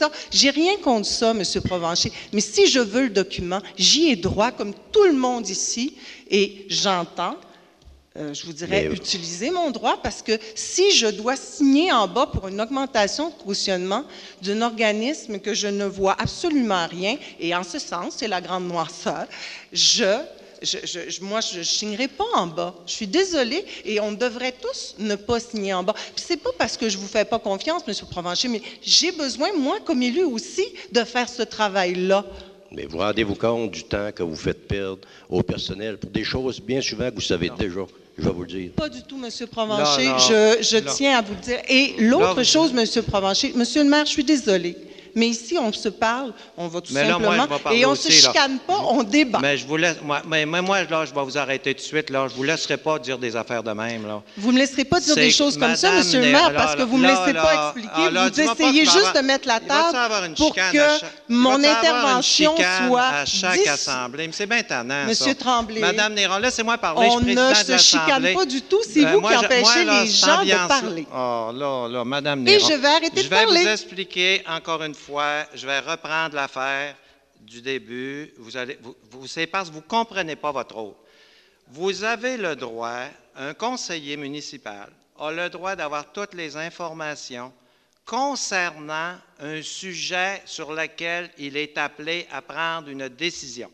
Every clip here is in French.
ça. J'ai rien contre ça, M. Provencher. Mais si je veux le document, j'y ai droit, comme tout le monde ici, et j'entends. Je vous dirais, utiliser mon droit, parce que si je dois signer en bas pour une augmentation de cautionnement d'un organisme que je ne vois absolument rien, et en ce sens, c'est la grande noirceur, moi, je ne signerai pas en bas. Je suis désolée, et on devrait tous ne pas signer en bas. Puis c'est pas parce que je vous fais pas confiance, M. Provencher, mais j'ai besoin, moi, comme élu aussi, de faire ce travail-là. Mais vous rendez-vous compte du temps que vous faites perdre au personnel pour des choses bien souvent que vous savez déjà. Je vais vous le dire. Pas du tout, M. Provencher. Je tiens à vous le dire. Et l'autre chose, M. Provencher, M. le maire, je suis désolée. Mais ici, on se parle, on va tout simplement, et on ne se chicane pas, on débat. Mais je vous laisse, moi, là, je vais vous arrêter tout de suite. Là, je ne vous laisserai pas dire des affaires de même. Là. Vous ne me laisserez pas dire des choses comme ça, M. le maire, parce que vous ne me laissez pas expliquer. Vous essayez juste de mettre la table pour que mon intervention soit à chaque assemblée. Mais c'est bien tannant, M. Tremblay. Madame Néron, laissez-moi parler. On ne se chicane pas du tout. C'est vous qui empêchez les gens de parler. Oh, là, Madame Néron. Et je vais arrêter de parler. Je vais vous expliquer encore une fois. Je vais reprendre l'affaire du début. C'est parce que vous ne comprenez pas votre rôle. Vous avez le droit, un conseiller municipal a le droit d'avoir toutes les informations concernant un sujet sur lequel il est appelé à prendre une décision.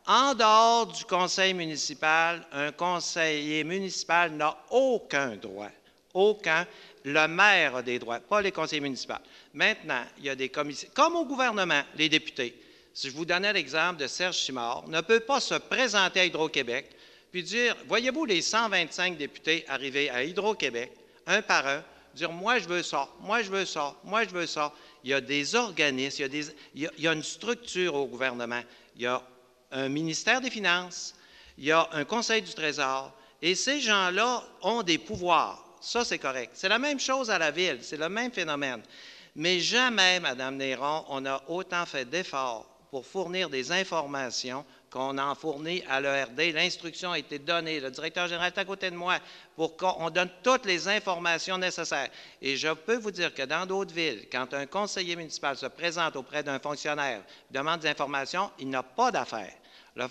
En dehors du conseil municipal, un conseiller municipal n'a aucun droit, aucun. Le maire a des droits, pas les conseillers municipaux. Maintenant, il y a des commissions, comme au gouvernement, les députés. Si je vous donnais l'exemple de Serge Simard, ne peut pas se présenter à Hydro-Québec puis dire, voyez-vous les 125 députés arrivés à Hydro-Québec, un par un, dire, moi je veux ça, moi je veux ça, moi je veux ça. Il y a des organismes, il y a une structure au gouvernement. Il y a un ministère des Finances, il y a un conseil du Trésor, et ces gens-là ont des pouvoirs. Ça, c'est correct. C'est la même chose à la ville, c'est le même phénomène. Mais jamais, Mme Néron, on a autant fait d'efforts pour fournir des informations qu'on en fournit à l'ERD. L'instruction a été donnée, le directeur général est à côté de moi, pour qu'on donne toutes les informations nécessaires. Et je peux vous dire que dans d'autres villes, quand un conseiller municipal se présente auprès d'un fonctionnaire, demande des informations, il n'a pas d'affaires. Le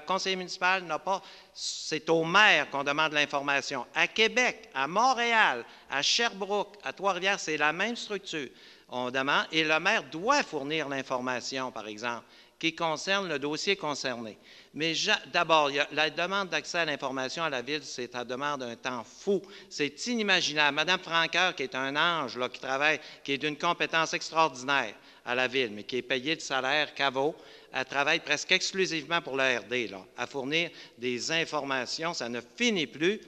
conseiller municipal n'a pas, c'est au maire qu'on demande l'information. À Québec, à Montréal, à Sherbrooke, à Trois-Rivières, c'est la même structure. On demande, et le maire doit fournir l'information, par exemple, qui concerne le dossier concerné. Mais d'abord, la demande d'accès à l'information à la ville, c'est à demande d'un temps fou. C'est inimaginable. Mme Franqueur, qui est un ange, là, qui travaille, qui est d'une compétence extraordinaire à la ville, mais qui est payée le salaire qu'elle vaut, elle travaille presque exclusivement pour l'ARD, là, à fournir des informations. Ça ne finit plus,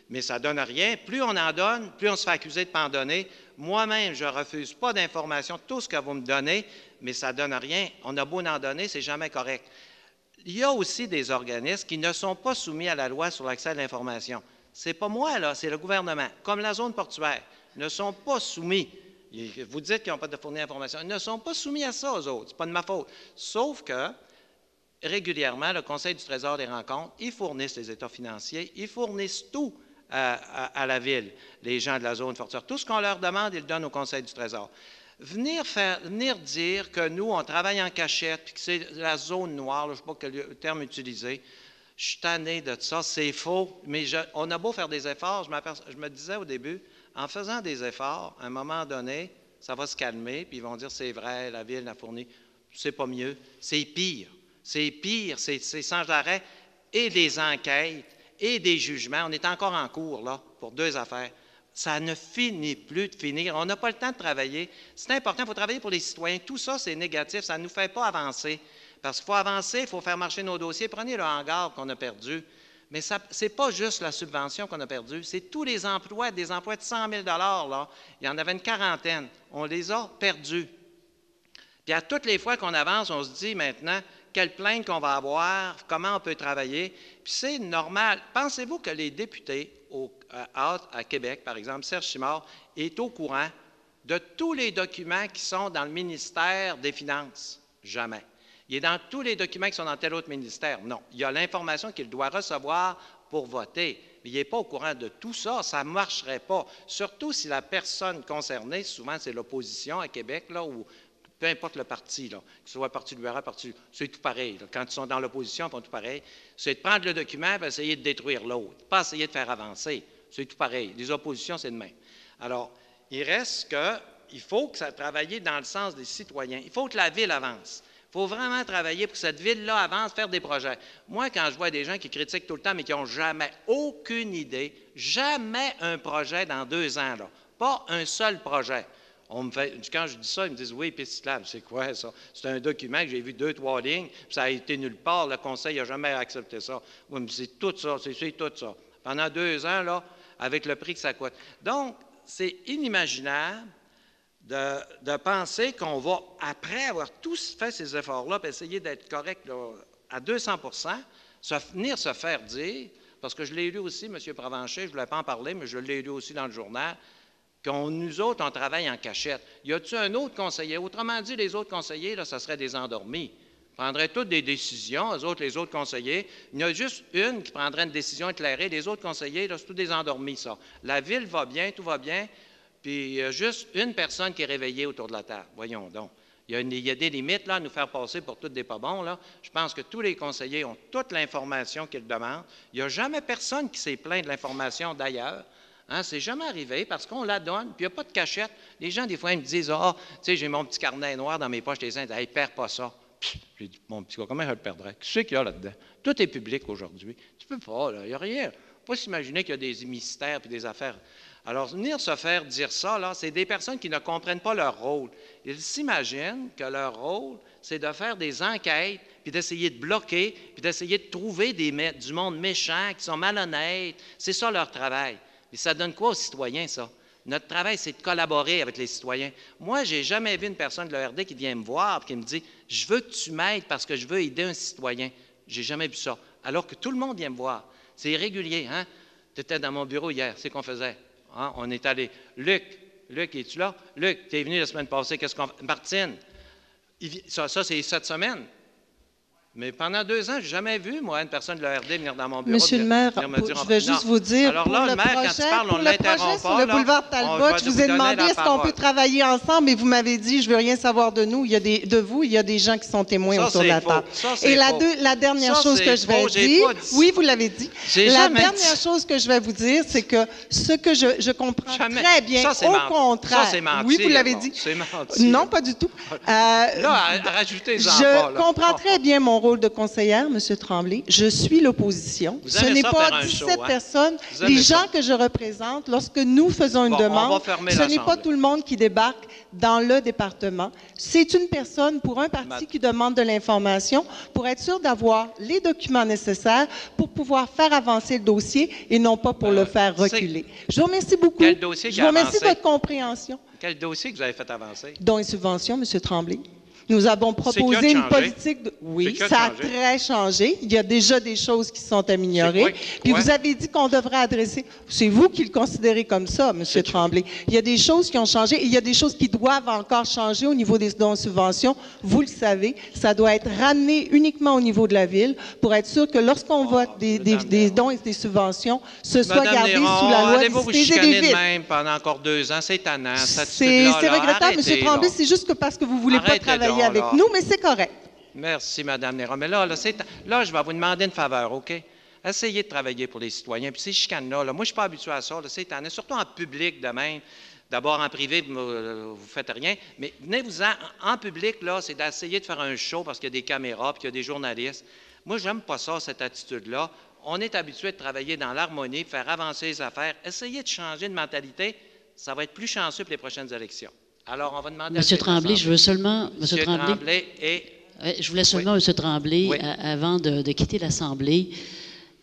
mais ça ne donne rien. Plus on en donne, plus on se fait accuser de ne pas en donner. Moi-même, je ne refuse pas d'informations, tout ce que vous me donnez, mais ça ne donne rien. On a beau en donner, c'est jamais correct. Il y a aussi des organismes qui ne sont pas soumis à la loi sur l'accès à l'information. Ce n'est pas moi, là, c'est le gouvernement, comme la zone portuaire, ne sont pas soumis. Vous dites qu'ils n'ont pas de fournir d'informations. Ils ne sont pas soumis à ça, aux autres. Ce n'est pas de ma faute. Sauf que, régulièrement, le Conseil du Trésor les rencontre, ils fournissent les états financiers, ils fournissent tout à la ville, les gens de la zone fortière. Tout ce qu'on leur demande, ils le donnent au Conseil du Trésor. Venir dire que nous, on travaille en cachette, puis que c'est la zone noire, là, je ne sais pas quel terme utiliser, je suis tanné de ça, c'est faux, mais on a beau faire des efforts, je me disais au début, en faisant des efforts, à un moment donné, ça va se calmer, puis ils vont dire, c'est vrai, la ville a fourni, c'est pas mieux, c'est pire, c'est sans arrêt, et des enquêtes, et des jugements, on est encore en cours, là, pour 2 affaires. Ça ne finit plus de finir. On n'a pas le temps de travailler. C'est important, il faut travailler pour les citoyens. Tout ça, c'est négatif, ça ne nous fait pas avancer. Parce qu'il faut avancer, il faut faire marcher nos dossiers. Prenez le hangar qu'on a perdu. Mais ce n'est pas juste la subvention qu'on a perdue, c'est tous les emplois, des emplois de 100 000 là. Il y en avait une quarantaine. On les a perdus. Puis à toutes les fois qu'on avance, on se dit maintenant, quelle plainte qu'on va avoir, comment on peut travailler. Puis c'est normal. Pensez-vous que les députés à Québec, par exemple, Serge Simard, est au courant de tous les documents qui sont dans le ministère des Finances? Jamais. Il est dans tous les documents qui sont dans tel autre ministère? Non. Il y a l'information qu'il doit recevoir pour voter. Mais il n'est pas au courant de tout ça. Ça ne marcherait pas. Surtout si la personne concernée, souvent c'est l'opposition à Québec, là, ou peu importe le parti, là, que ce soit Parti libéral, c'est tout pareil. Là. Quand ils sont dans l'opposition, ils font tout pareil. C'est de prendre le document et essayer de détruire l'autre, pas essayer de faire avancer. C'est tout pareil. Les oppositions, c'est de même. Alors, il reste qu'il faut que ça travaille dans le sens des citoyens. Il faut que la ville avance. Il faut vraiment travailler pour que cette ville-là avance, faire des projets. Moi, quand je vois des gens qui critiquent tout le temps, mais qui n'ont jamais aucune idée, jamais un projet dans 2 ans, là, pas un seul projet. Quand je dis ça, ils me disent « Oui, piste cyclable, c'est quoi ça? » C'est un document que j'ai vu 2-3 lignes, puis ça a été nulle part. Le conseil n'a jamais accepté ça. Oui, mais c'est tout ça, c'est tout ça. Pendant 2 ans, là, avec le prix que ça coûte. Donc, c'est inimaginable de penser qu'on va, après avoir tous fait ces efforts-là, puis essayer d'être correct là, à 200 venir se faire dire, parce que je l'ai lu aussi, M. Provencher, je ne voulais pas en parler, mais je l'ai lu aussi dans le journal, nous autres, on travaille en cachette. Y a-t-il un autre conseiller? Autrement dit, les autres conseillers, là, ça serait des endormis. Ils prendraient toutes des décisions, les autres conseillers. Il y en a juste une qui prendrait une décision éclairée. Les autres conseillers, là, c'est tous des endormis, ça. La ville va bien, tout va bien, puis il y a juste une personne qui est réveillée autour de la table. Voyons donc. Il y a des limites, là, à nous faire passer pour tous des pas bons, là. Je pense que tous les conseillers ont toute l'information qu'ils demandent. Il n'y a jamais personne qui s'est plaint de l'information d'ailleurs. Hein, c'est jamais arrivé parce qu'on la donne, puis il n'y a pas de cachette. Les gens, des fois, ils me disent « Ah, tu sais, j'ai mon petit carnet noir dans mes poches, les uns, hey, perds pas ça. » J'ai dit « Mon petit gars, comment je le perdrais? Qu'est-ce qu'il y a là-dedans? Tout est public aujourd'hui. Tu peux pas, là, il n'y a rien. Il ne faut pas s'imaginer qu'il y a des mystères et des affaires. » Alors, venir se faire dire ça, là, c'est des personnes qui ne comprennent pas leur rôle. Ils s'imaginent que leur rôle, c'est de faire des enquêtes, puis d'essayer de bloquer, puis d'essayer de trouver du monde méchant, qui sont malhonnêtes. C'est ça leur travail. Et ça donne quoi aux citoyens, ça? Notre travail, c'est de collaborer avec les citoyens. Moi, je n'ai jamais vu une personne de l'ERD qui vient me voir et qui me dit « Je veux que tu m'aides parce que je veux aider un citoyen. » Je n'ai jamais vu ça. Alors que tout le monde vient me voir. C'est irrégulier, hein? Tu étais dans mon bureau hier, c'est ce qu'on faisait. Hein? On est allé. Luc, es-tu là? Luc, tu es venu la semaine passée, qu'est-ce qu'on fait? Martine, ça c'est cette semaine. Mais pendant 2 ans, je n'ai jamais vu, moi, une personne de l'ERD venir dans mon bureau. Monsieur le maire, je vais juste vous dire, alors là, le maire, quand tu parles, on ne l'interrompt pas. Sur le boulevard Talbot, je vous ai demandé est-ce qu'on peut travailler ensemble et vous m'avez dit, je ne veux rien savoir de nous. Il y a des gens qui sont témoins autour de la table. Et la dernière chose que je vais dire, oui, vous l'avez dit. La dernière chose que je vais vous dire, c'est que ce que je comprends très bien, au contraire. Ça, c'est menti. Oui, vous l'avez dit. C'est menti. Non, pas du tout. Là, rajoutez-en pas. Je comprends très bien mon rôle de conseillère, M. Tremblay. Je suis l'opposition. Ce n'est pas 17 personnes. Les gens que je représente, lorsque nous faisons une demande, ce n'est pas tout le monde qui débarque dans le département. C'est une personne pour un parti qui demande de l'information pour être sûr d'avoir les documents nécessaires pour pouvoir faire avancer le dossier et non pas pour le faire reculer. Je vous remercie beaucoup. Quel dossier Je vous remercie de votre compréhension. Quel dossier que vous avez fait avancer? Dons et subventions, M. Tremblay. Nous avons proposé une politique. Oui, ça a très changé. Il y a déjà des choses qui sont améliorées. Puis vous avez dit qu'on devrait adresser. C'est vous qui le considérez comme ça, M. Tremblay. Il y a des choses qui ont changé et il y a des choses qui doivent encore changer au niveau des dons et subventions. Vous le savez, ça doit être ramené uniquement au niveau de la ville pour être sûr que lorsqu'on vote des dons et des subventions, ce soit gardé sous la loi des cités et des villes. Même pendant encore 2 ans, c'est tannant. C'est regrettable, M. Tremblay. C'est juste que parce que vous ne voulez pas travailler avec nous, mais c'est correct. Merci, Mme Néron. Mais là, je vais vous demander une faveur, OK? Essayez de travailler pour les citoyens. Puis ces chicanes-là, moi, je ne suis pas habitué à ça. C'est surtout en public de même. D'abord, en privé, vous ne faites rien. Mais venez-vous-en en public, là, c'est d'essayer de faire un show parce qu'il y a des caméras puis qu'il y a des journalistes. Moi, je n'aime pas ça, cette attitude-là. On est habitué de travailler dans l'harmonie, de faire avancer les affaires. Essayez de changer de mentalité. Ça va être plus chanceux pour les prochaines élections. Alors, on va demander M. Tremblay, je veux seulement... M. Tremblay et... Je voulais seulement, M. Tremblay, avant de quitter l'Assemblée,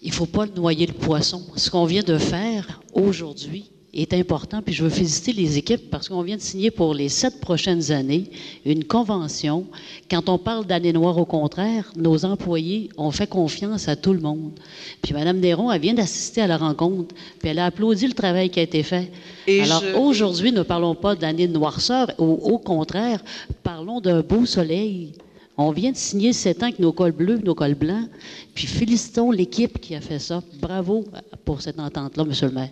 il ne faut pas noyer le poisson. Ce qu'on vient de faire aujourd'hui est important, puis je veux féliciter les équipes parce qu'on vient de signer pour les 7 prochaines années une convention. Quand on parle d'année noire, au contraire, nos employés ont fait confiance à tout le monde. Puis Mme Néron, elle vient d'assister à la rencontre, puis elle a applaudi le travail qui a été fait. Alors aujourd'hui, ne parlons pas d'année de noirceur, au contraire, parlons d'un beau soleil. On vient de signer 7 ans avec nos cols bleus, nos cols blancs, puis félicitons l'équipe qui a fait ça. Bravo pour cette entente-là, M. le maire.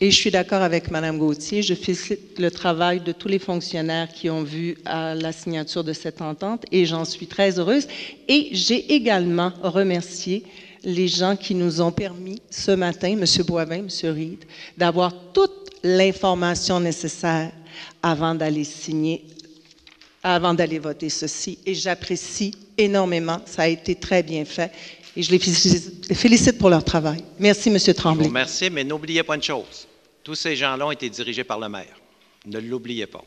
Et je suis d'accord avec Mme Gauthier. Je félicite le travail de tous les fonctionnaires qui ont vu à la signature de cette entente et j'en suis très heureuse. Et j'ai également remercié les gens qui nous ont permis ce matin, M. Boivin, M. Reed, d'avoir toute l'information nécessaire avant d'aller signer, avant d'aller voter ceci. Et j'apprécie énormément. Ça a été très bien fait. Et je les félicite pour leur travail. Merci, M. Tremblay. Je vous remercie, mais n'oubliez pas une chose. Tous ces gens-là ont été dirigés par le maire. Ne l'oubliez pas.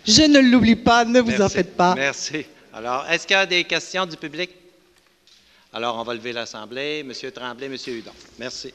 Je ne l'oublie pas, ne vous en faites pas. Merci. Alors, est-ce qu'il y a des questions du public? Alors, on va lever l'Assemblée. M. Tremblay, M. Hudon. Merci.